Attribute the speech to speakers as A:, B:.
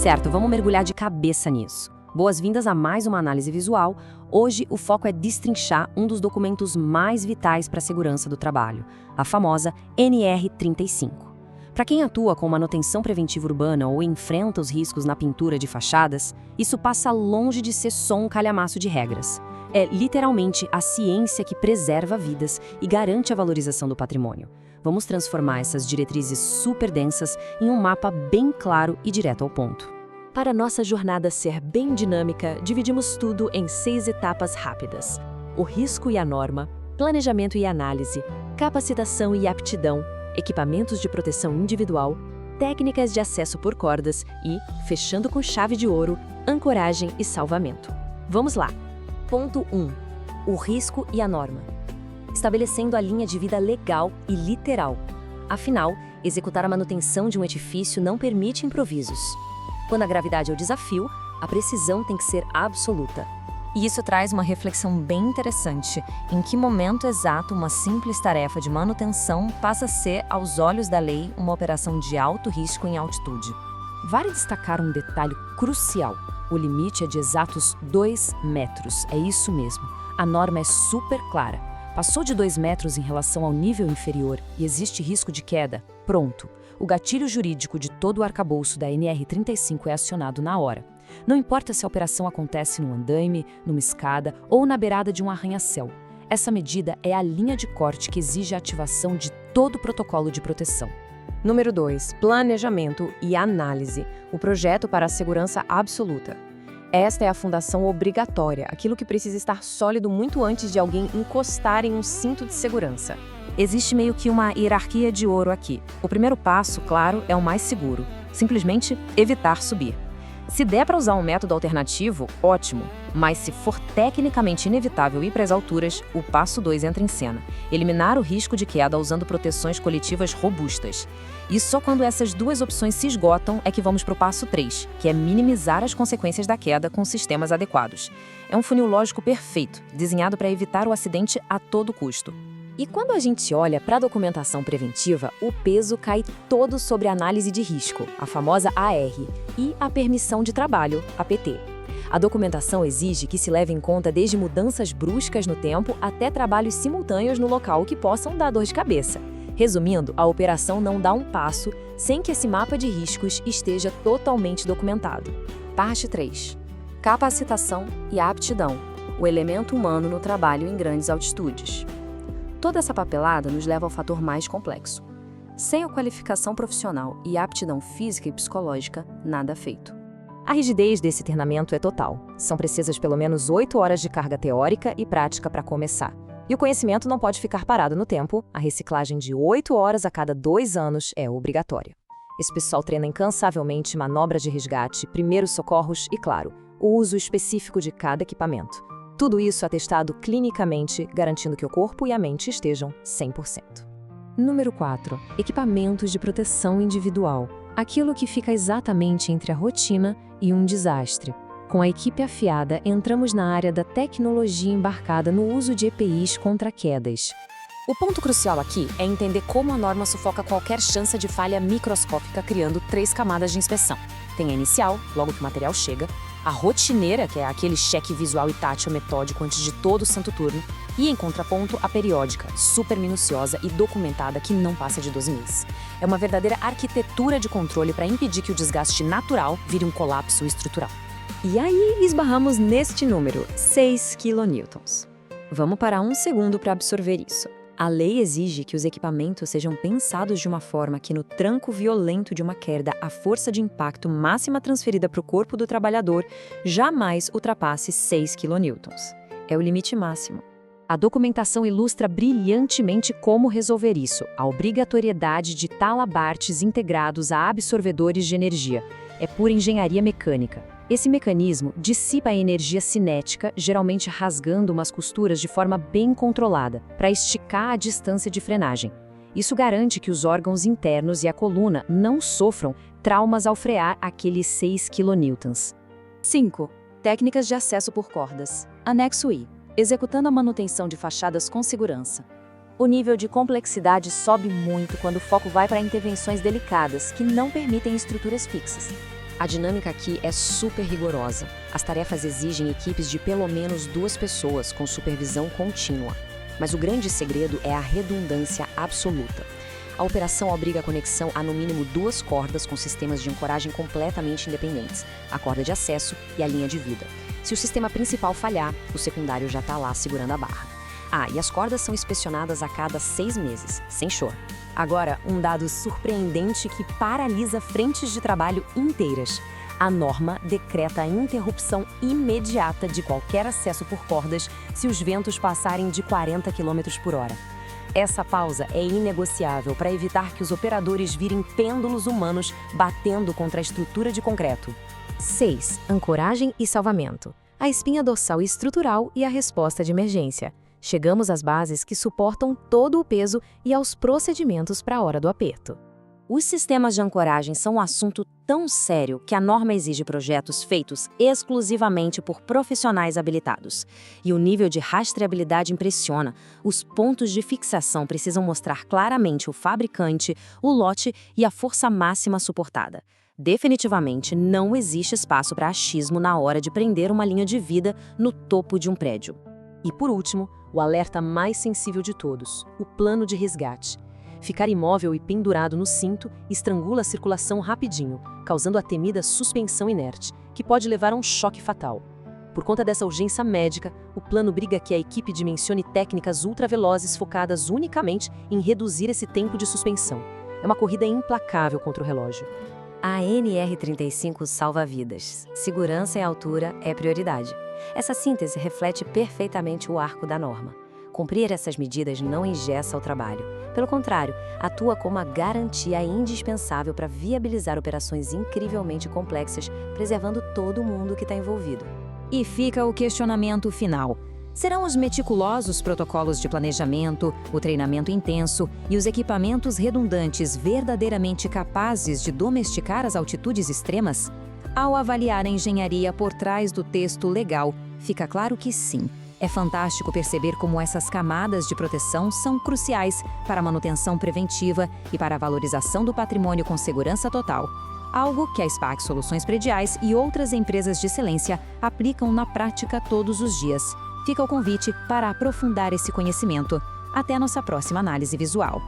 A: Certo, vamos mergulhar de cabeça nisso. Boas-vindas a mais uma análise visual. Hoje o foco é destrinchar um dos documentos mais vitais para a segurança do trabalho, a famosa NR35. Para quem atua com manutenção preventiva urbana ou enfrenta os riscos na pintura de fachadas, isso passa longe de ser só um calhamaço de regras. É literalmente a ciência que preserva vidas e garante a valorização do patrimônio. Vamos transformar essas diretrizes super densas em um mapa bem claro e direto ao ponto.
B: Para nossa jornada ser bem dinâmica, dividimos tudo em 6 etapas rápidas: o risco e a norma, planejamento e análise, capacitação e aptidão, equipamentos de proteção individual, técnicas de acesso por cordas e, fechando com chave de ouro, ancoragem e salvamento. Vamos lá! Ponto 1. O risco e a norma. Estabelecendo a linha de vida legal e literal. Afinal, executar a manutenção de um edifício não permite improvisos. Quando a gravidade é o desafio, a precisão tem que ser absoluta.
C: E isso traz uma reflexão bem interessante. Em que momento exato uma simples tarefa de manutenção passa a ser, aos olhos da lei, uma operação de alto risco em altitude?
A: Vale destacar um detalhe crucial. O limite é de exatos 2 metros. É isso mesmo. A norma é super clara. Passou de 2 metros em relação ao nível inferior e existe risco de queda. Pronto. O gatilho jurídico de todo o arcabouço da NR35 é acionado na hora. Não importa se a operação acontece num andaime, numa escada ou na beirada de um arranha-céu. Essa medida é a linha de corte que exige a ativação de todo o protocolo de proteção.
B: Número 2. Planejamento e análise. O projeto para a segurança absoluta. Esta é a fundação obrigatória, aquilo que precisa estar sólido muito antes de alguém encostar em um cinto de segurança.
A: Existe meio que uma hierarquia de ouro aqui. O primeiro passo, claro, é o mais seguro. Simplesmente evitar subir. Se der para usar um método alternativo, ótimo. Mas se for tecnicamente inevitável ir para as alturas, o passo 2 entra em cena. Eliminar o risco de queda usando proteções coletivas robustas. E só quando essas duas opções se esgotam é que vamos para o passo 3, que é minimizar as consequências da queda com sistemas adequados. É um funil lógico perfeito, desenhado para evitar o acidente a todo custo.
B: E quando a gente olha para a documentação preventiva, o peso cai todo sobre a análise de risco, a famosa AR, e a permissão de trabalho, a PT. A documentação exige que se leve em conta desde mudanças bruscas no tempo até trabalhos simultâneos no local que possam dar dor de cabeça. Resumindo, a operação não dá um passo sem que esse mapa de riscos esteja totalmente documentado. Parte 3. Capacitação e aptidão, o elemento humano no trabalho em grandes altitudes. Toda essa papelada nos leva ao fator mais complexo. Sem a qualificação profissional e aptidão física e psicológica, nada feito. A rigidez desse treinamento é total. São precisas pelo menos 8 horas de carga teórica e prática para começar. E o conhecimento não pode ficar parado no tempo, a reciclagem de 8 horas a cada 2 anos é obrigatória. Esse pessoal treina incansavelmente manobras de resgate, primeiros socorros e, claro, o uso específico de cada equipamento. Tudo isso atestado clinicamente, garantindo que o corpo e a mente estejam 100%. Número 4. Equipamentos de proteção individual. Aquilo que fica exatamente entre a rotina e um desastre. Com a equipe afiada, entramos na área da tecnologia embarcada no uso de EPIs contra quedas. O ponto crucial aqui é entender como a norma sufoca qualquer chance de falha microscópica, criando 3 camadas de inspeção. Tem a inicial, logo que o material chega, a rotineira, que é aquele cheque visual e tátil metódico antes de todo o santo turno, e, em contraponto, a periódica, super minuciosa e documentada que não passa de 12 meses. É uma verdadeira arquitetura de controle para impedir que o desgaste natural vire um colapso estrutural. E aí esbarramos neste número, 6 kN. Vamos parar um segundo para absorver isso. A lei exige que os equipamentos sejam pensados de uma forma que, no tranco violento de uma queda, a força de impacto máxima transferida para o corpo do trabalhador jamais ultrapasse 6 kN. É o limite máximo. A documentação ilustra brilhantemente como resolver isso, a obrigatoriedade de talabartes integrados a absorvedores de energia. É pura engenharia mecânica. Esse mecanismo dissipa a energia cinética, geralmente rasgando umas costuras de forma bem controlada, para esticar a distância de frenagem. Isso garante que os órgãos internos e a coluna não sofram traumas ao frear aqueles 6 kN. 5. Técnicas de acesso por cordas. Anexo I. Executando a manutenção de fachadas com segurança. O nível de complexidade sobe muito quando o foco vai para intervenções delicadas que não permitem estruturas fixas.
A: A dinâmica aqui é super rigorosa. As tarefas exigem equipes de pelo menos 2 pessoas com supervisão contínua. Mas o grande segredo é a redundância absoluta. A operação obriga a conexão a no mínimo 2 cordas com sistemas de ancoragem completamente independentes, a corda de acesso e a linha de vida. Se o sistema principal falhar, o secundário já está lá segurando a barra. E as cordas são inspecionadas a cada 6 meses, sem choro.
B: Agora, um dado surpreendente que paralisa frentes de trabalho inteiras. A norma decreta a interrupção imediata de qualquer acesso por cordas se os ventos passarem de 40 km por hora. Essa pausa é inegociável para evitar que os operadores virem pêndulos humanos batendo contra a estrutura de concreto. 6. Ancoragem e salvamento. A espinha dorsal estrutural e a resposta de emergência. Chegamos às bases que suportam todo o peso e aos procedimentos para a hora do aperto.
A: Os sistemas de ancoragem são um assunto tão sério que a norma exige projetos feitos exclusivamente por profissionais habilitados. E o nível de rastreabilidade impressiona. Os pontos de fixação precisam mostrar claramente o fabricante, o lote e a força máxima suportada. Definitivamente não existe espaço para achismo na hora de prender uma linha de vida no topo de um prédio.
B: E por último, o alerta mais sensível de todos, o plano de resgate. Ficar imóvel e pendurado no cinto estrangula a circulação rapidinho, causando a temida suspensão inerte, que pode levar a um choque fatal. Por conta dessa urgência médica, o plano briga que a equipe dimensione técnicas ultravelozes focadas unicamente em reduzir esse tempo de suspensão. É uma corrida implacável contra o relógio.
A: A NR35 salva vidas. Segurança e altura é prioridade. Essa síntese reflete perfeitamente o arco da norma. Cumprir essas medidas não engessa o trabalho. Pelo contrário, atua como uma garantia indispensável para viabilizar operações incrivelmente complexas, preservando todo mundo que está envolvido.
C: E fica o questionamento final. Serão os meticulosos protocolos de planejamento, o treinamento intenso e os equipamentos redundantes verdadeiramente capazes de domesticar as altitudes extremas? Ao avaliar a engenharia por trás do texto legal, fica claro que sim. É fantástico perceber como essas camadas de proteção são cruciais para a manutenção preventiva e para a valorização do patrimônio com segurança total. Algo que a SPAC Soluções Prediais e outras empresas de excelência aplicam na prática todos os dias. Fica o convite para aprofundar esse conhecimento. Até a nossa próxima análise visual.